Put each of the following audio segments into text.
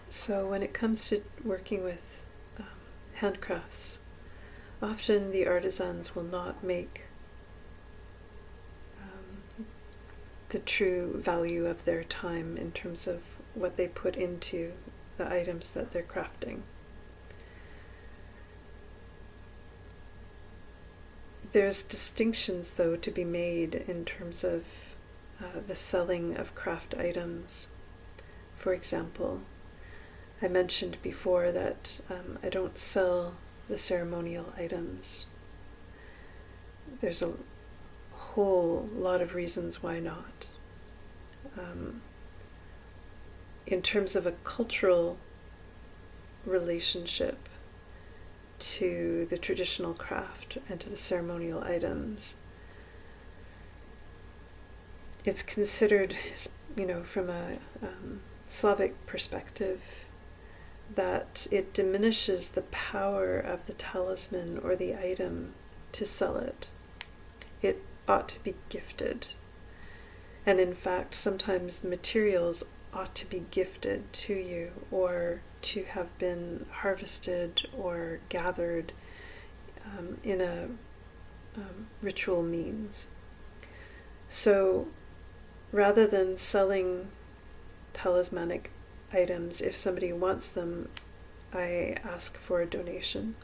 So when it comes to working with handcrafts, often the artisans will not make the true value of their time in terms of what they put into the items that they're crafting. There's distinctions, though, to be made in terms of the selling of craft items. For example, I mentioned before that I don't sell the ceremonial items. There's a whole lot of reasons why not. In terms of a cultural relationship to the traditional craft and to the ceremonial items, it's considered, from a Slavic perspective, that it diminishes the power of the talisman or the item to sell it. It ought to be gifted. And in fact, sometimes the materials ought to be gifted to you, or to have been harvested or gathered in a ritual means. So rather than selling talismanic items, if somebody wants them, I ask for a donation.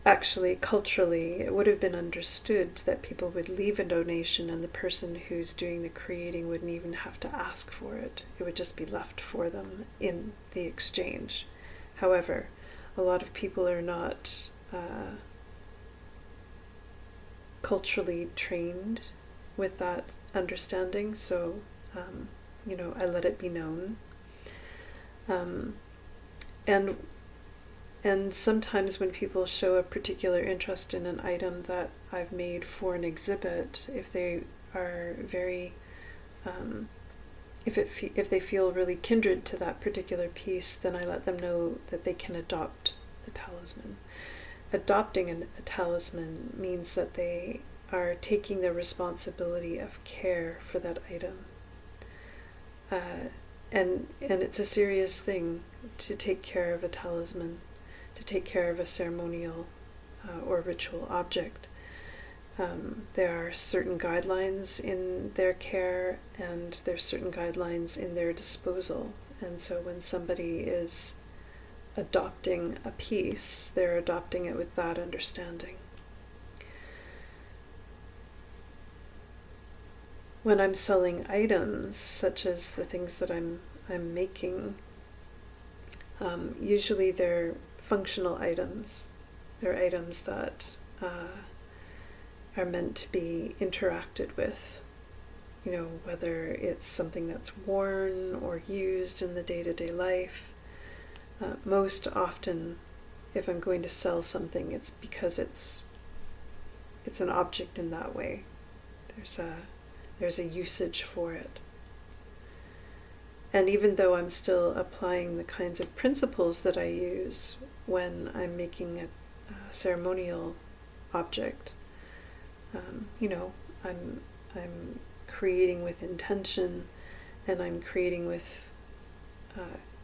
Actually, culturally, it would have been understood that people would leave a donation and the person who's doing the creating wouldn't even have to ask for it. It would just be left for them in the exchange. However, a lot of people are not culturally trained with that understanding, so I let it be known. And sometimes when people show a particular interest in an item that I've made for an exhibit, if they are very, if they feel really kindred to that particular piece, then I let them know that they can adopt the talisman. Adopting a talisman means that they are taking the responsibility of care for that item. And it's a serious thing to take care of a talisman, to take care of a ceremonial or ritual object. There are certain guidelines in their care, and there's certain guidelines in their disposal. And so when somebody is adopting a piece, they're adopting it with that understanding. When I'm selling items, such as the things that I'm making, usually they're functional items. They're items that are meant to be interacted with. Whether it's something that's worn or used in the day-to-day life. Most often, if I'm going to sell something, it's because it's an object in that way. There's a usage for it. And even though I'm still applying the kinds of principles that I use when I'm making a ceremonial object, I'm creating with intention, and I'm creating with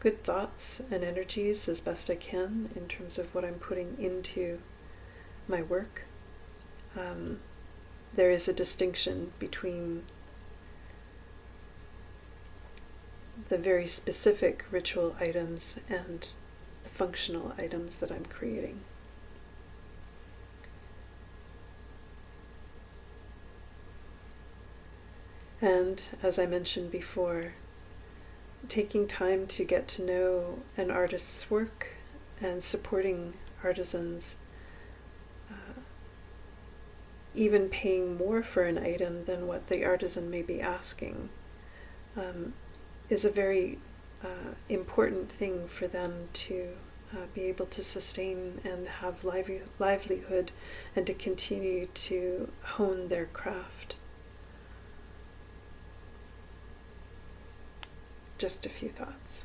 good thoughts and energies as best I can in terms of what I'm putting into my work. There is a distinction between the very specific ritual items and the functional items that I'm creating. And as I mentioned before, taking time to get to know an artist's work and supporting artisans, even paying more for an item than what the artisan may be asking, is a very important thing for them to be able to sustain and have livelihood, and to continue to hone their craft. Just a few thoughts.